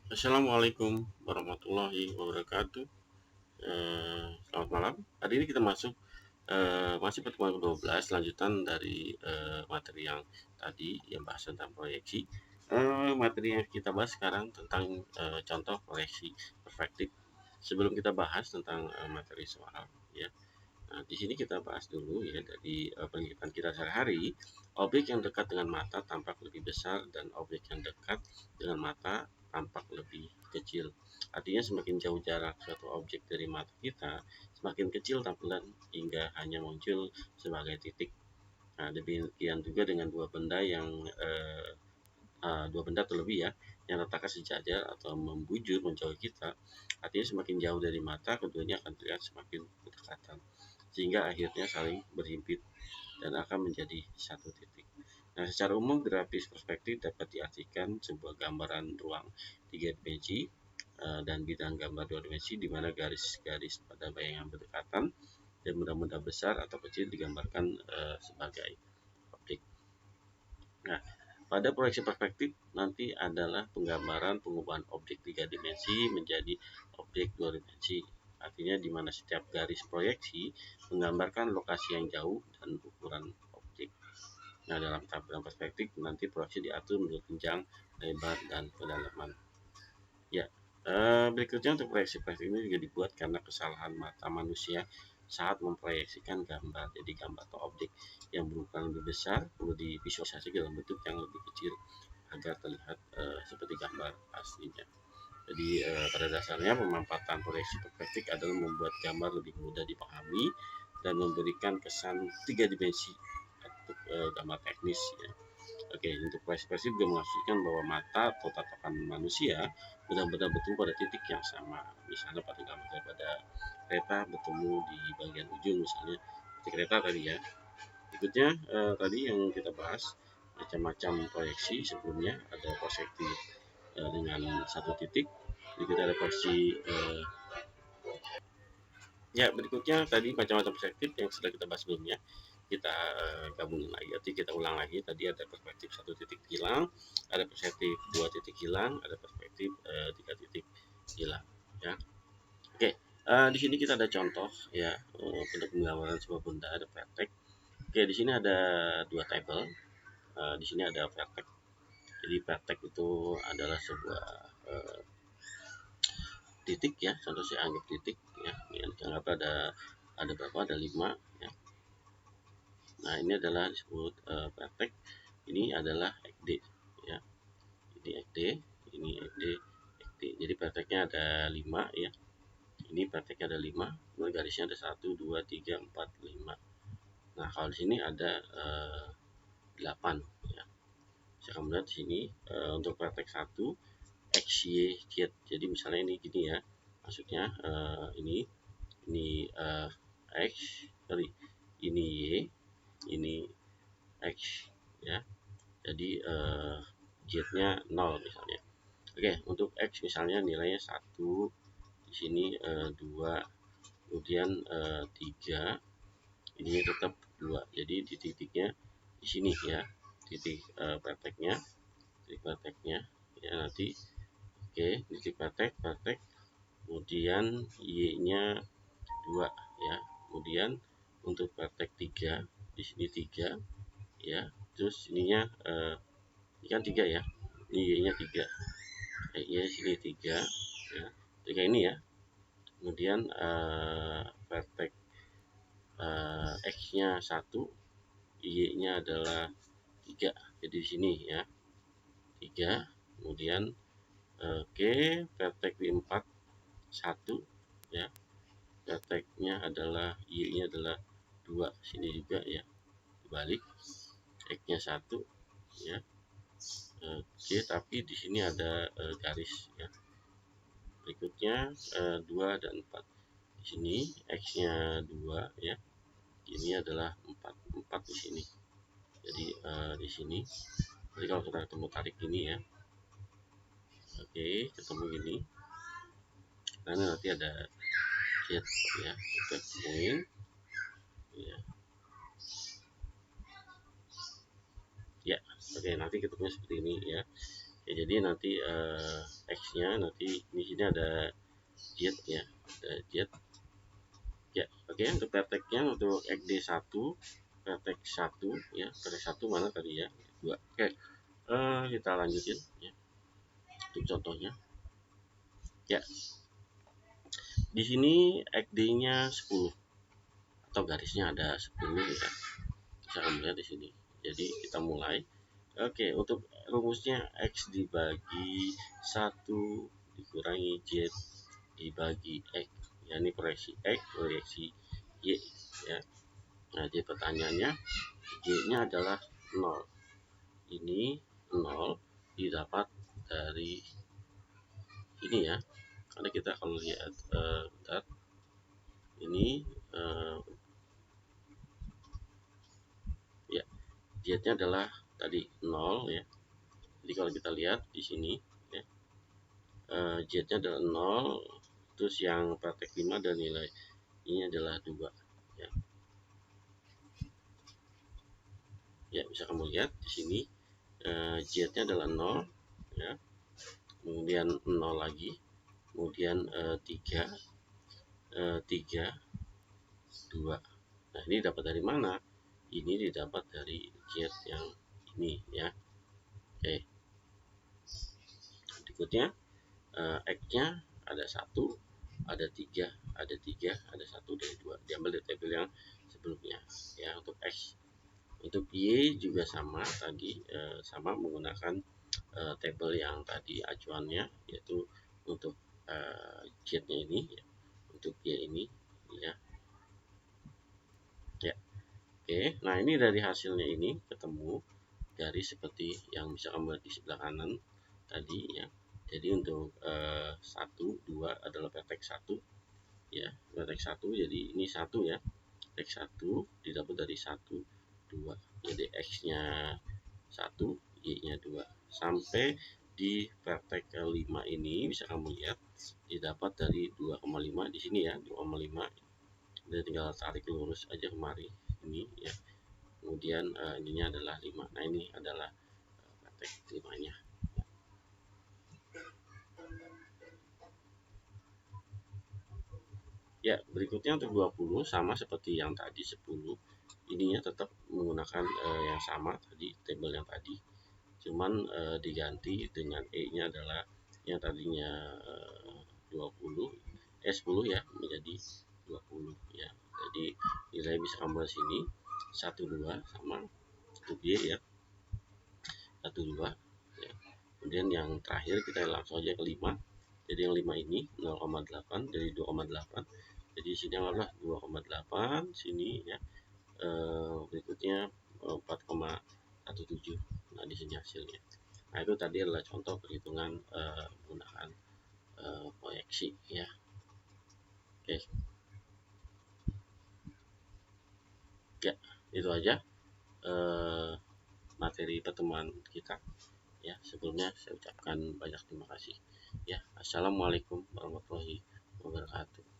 Assalamualaikum warahmatullahi wabarakatuh. Selamat malam. Hari ini kita masuk masih pertemuan ke-12 lanjutan dari materi yang tadi yang bahas tentang proyeksi. Materi yang kita bahas sekarang tentang contoh proyeksi perspektif. Sebelum kita bahas tentang materi soal, ya. Nah, di sini kita bahas dulu ya dari penglihatan kita sehari-hari, objek yang dekat dengan mata tampak lebih besar dan objek yang dekat dengan mata tampak lebih kecil. Artinya semakin jauh jarak suatu objek dari mata kita, semakin kecil tampilan hingga hanya muncul sebagai titik. Nah, demikian juga dengan dua benda terlebih ya yang letaknya sejajar atau membujur menjauhi kita, artinya semakin jauh dari mata keduanya akan terlihat semakin berdekatan sehingga akhirnya saling berhimpit dan akan menjadi satu titik. Nah, secara umum grafis perspektif dapat diartikan sebuah gambaran ruang tiga dimensi dan bidang gambar dua dimensi di mana garis-garis pada bayangan berdekatan dan benda-benda besar atau kecil digambarkan sebagai objek. Nah, pada proyeksi perspektif nanti adalah penggambaran pengubahan objek tiga dimensi menjadi objek dua dimensi. Artinya di mana setiap garis proyeksi menggambarkan lokasi yang jauh dan ukuran objek. Nah, dalam tampilan perspektif nanti proyeksi diatur menurut panjang, lebar, dan kedalaman. Ya, berikutnya untuk proyeksi perspektif ini juga dibuat karena kesalahan mata manusia saat memproyeksikan gambar. Jadi gambar atau objek yang berukuran lebih besar perlu divisualisasi dalam bentuk yang lebih kecil agar terlihat seperti gambar aslinya. Jadi pada dasarnya pemanfaatan proyeksi perspektif adalah membuat gambar lebih mudah dipahami dan memberikan kesan tiga dimensi untuk gambar teknis ya. Oke, untuk ekspresi juga mengasumsikan bahwa mata atau tatapan manusia benar-benar bertemu pada titik yang sama. Misalnya pada gambar daripada kereta bertemu di bagian ujung misalnya di kereta tadi ya. Berikutnya tadi yang kita bahas macam-macam proyeksi sebelumnya ada perspektif dengan satu titik. Berikutnya ada proyeksi ya berikutnya tadi macam-macam perspektif yang sudah kita bahas sebelumnya kita gabungin lagi nanti kita ulang lagi tadi ada perspektif satu titik hilang, ada perspektif dua titik hilang, ada perspektif tiga titik hilang ya. Oke, di sini kita ada contoh ya untuk penggambaran sebuah benda ada vertex. Oke, di sini ada dua tabel. Di sini ada vertex. Jadi vertex itu adalah sebuah titik ya, contoh saya anggap titik ya. Ini anggap ada berapa? Ada 5 ya. Nah, ini adalah disebut vertex. Ini adalah XD ya. Ini XD, ini XD, XD. Jadi vertexnya ada 5 ya. Ini vertexnya ada 5, kemudian garisnya ada 1 2 3 4 5. Nah, kalau di sini ada 8 ya. Saya akan melihat di sini untuk vertex 1 X, Y, Z. Jadi misalnya ini gini ya. Maksudnya ini X, sorry, ini Y, ini X ya. Jadi Z-nya 0 misalnya. Oke, untuk X misalnya nilainya 1, di sini 2, kemudian 3, ini tetap 2. Jadi di titiknya di sini ya. Titik prakteknya ya nanti. Oke, titik praktek kemudian Y-nya 2 ya. Kemudian untuk praktek 3 di sini 3 ya. Terus ininya ini kan 3 ya. Ini Y-nya 3. Y sini 3 ya. 3 ini ya. Kemudian praktek X-nya 1, Y-nya adalah 3. Jadi di sini ya. 3. Kemudian oke, praktek di 4 1 ya. Prakteknya adalah Y-nya adalah 2. Sini juga ya. Dibalik. X-nya 1 ya. Oke, tapi di sini ada garis ya. Berikutnya 2 dan 4. Di sini X-nya 2 ya. Ini adalah 4. 4 di sini. Jadi di sini. Jadi kalau kita ketemu tarik ini ya. Oke, ketemu gini. Karena nanti ada Z ya. Kita temuin ya. Ya, oke nanti ketemunya seperti ini ya. ya. Jadi nanti X-nya nanti di sini ada jet ya, ada jet ya. Oke, untuk vertexnya untuk XD1 vertex 1 ya, vertex 1 mana tadi ya, 2. Oke, kita lanjutin ya untuk contohnya ya. Di sini XD-nya 10 atau garisnya ada 10 ya, bisa kamu lihat di sini. Jadi kita mulai. Oke, untuk rumusnya X dibagi 1 dikurangi Z dibagi X, ya ini proyeksi X, proyeksi Y ya. Nah, jadi pertanyaannya Y-nya adalah 0. Ini 0 didapat dari ini ya. Karena kita kalau lihat bentar, ini ya, Z-nya adalah tadi 0 ya. Jadi kalau kita lihat di sini ya, Z-nya adalah 0, terus yang praktek 5 dan nilai ini adalah 2 ya. Ya, bisa kamu lihat di sini Z-nya adalah 0 ya. Kemudian 0 lagi, kemudian 3 2. Nah, ini dapat dari mana? Ini didapat dari Z yang ini ya. Oke. Berikutnya X-nya ada 1, ada 3, ada 3, ada 1 dari 2. Diambil dari tabel yang sebelumnya ya. Untuk X, untuk Y juga sama tadi, sama menggunakan tabel yang tadi acuannya, yaitu untuk Z-nya ini ya, untuk Y ini ya. Ya. Oke, nah ini dari hasilnya ini ketemu garis seperti yang bisa kamu lihat di sebelah kanan tadi ya. Jadi untuk 1, 2 adalah vertex 1 ya, vertex 1, jadi ini 1 ya, vertex 1 didapat dari 1, 2, jadi X-nya 1, Y-nya 2, sampai di vertex 5 ini bisa kamu lihat didapat dari 2,5 di sini ya, 2,5. Jadi tinggal tarik lurus aja kemari ini ya. Kemudian ininya adalah 5. Nah, ini adalah vertex 5-nya. Ya, berikutnya untuk 20 sama seperti yang tadi 10. Ininya tetap menggunakan yang sama tadi, tabel yang tadi. Cuman diganti dengan E-nya adalah yang tadinya 20, 10 ya, menjadi 20 ya. Jadi nilai bisa kamu di sini 1, 2 sama untuk Y ya. 1, 2 ya. Kemudian yang terakhir kita langsung aja ke 5. Jadi yang 5 ini 0,8 dari 2,8. Jadi sini adalah 2,8 sini ya. Berikutnya 4,17. Nah, di sini hasilnya. Nah, itu tadi adalah contoh perhitungan menggunakan proyeksi ya. Oke. Ya, itu aja materi pertemuan kita ya. Sebelumnya saya ucapkan banyak terima kasih ya. Assalamualaikum warahmatullahi wabarakatuh.